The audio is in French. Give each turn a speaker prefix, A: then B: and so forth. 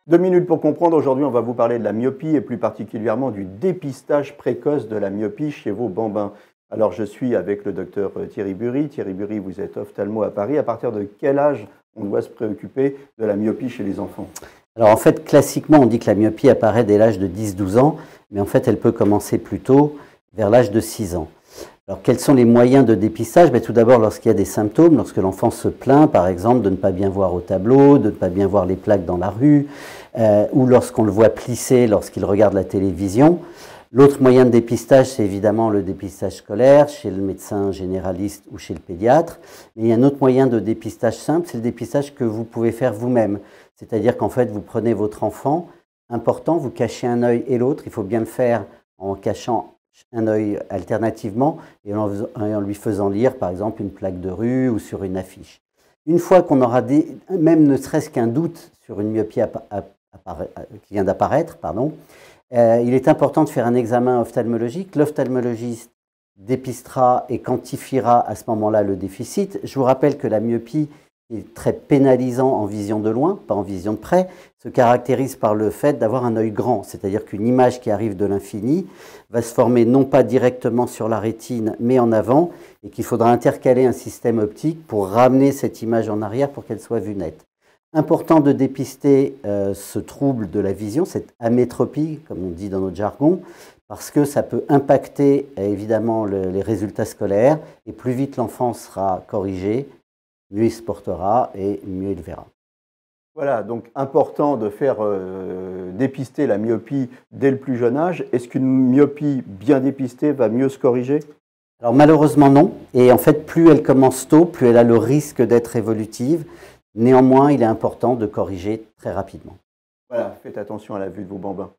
A: 2 minutes pour comprendre. Aujourd'hui, on va vous parler de la myopie et plus particulièrement du dépistage précoce de la myopie chez vos bambins. Alors, je suis avec le docteur Thierry Bury. Thierry Bury, vous êtes ophtalmo à Paris. À partir de quel âge on doit se préoccuper de la myopie chez les enfants?
B: Alors en fait, classiquement, on dit que la myopie apparaît dès l'âge de 10-12 ans, mais en fait, elle peut commencer plus tôt, vers l'âge de 6 ans. Alors quels sont les moyens de dépistage? Tout d'abord, lorsqu'il y a des symptômes, lorsque l'enfant se plaint, par exemple, de ne pas bien voir au tableau, de ne pas bien voir les plaques dans la rue, ou lorsqu'on le voit plisser lorsqu'il regarde la télévision. L'autre moyen de dépistage, c'est évidemment le dépistage scolaire, chez le médecin généraliste ou chez le pédiatre. Mais il y a un autre moyen de dépistage simple, c'est le dépistage que vous pouvez faire vous-même. C'est-à-dire qu'en fait, vous prenez votre enfant, important, vous cachez un œil et l'autre. Il faut bien le faire en cachant un œil alternativement et en lui faisant lire, par exemple, une plaque de rue ou sur une affiche. Une fois qu'on aura même ne serait-ce qu'un doute sur une myopie qui vient d'apparaître, il est important de faire un examen ophtalmologique. L'ophtalmologiste dépistera et quantifiera à ce moment-là le déficit. Je vous rappelle que la myopie est très pénalisant en vision de loin, pas en vision de près, se caractérise par le fait d'avoir un œil grand, c'est-à-dire qu'une image qui arrive de l'infini va se former non pas directement sur la rétine, mais en avant, et qu'il faudra intercaler un système optique pour ramener cette image en arrière pour qu'elle soit vue nette. Important de dépister ce trouble de la vision, cette amétropie, comme on dit dans notre jargon, parce que ça peut impacter évidemment les résultats scolaires, et plus vite l'enfant sera corrigé, mieux il se portera et mieux il verra.
A: Voilà, donc important de faire dépister la myopie dès le plus jeune âge. Est-ce qu'une myopie bien dépistée va mieux se corriger?
B: Alors malheureusement non, et en fait plus elle commence tôt, plus elle a le risque d'être évolutive. Néanmoins, il est important de corriger très rapidement.
A: Voilà, faites attention à la vue de vos bambins.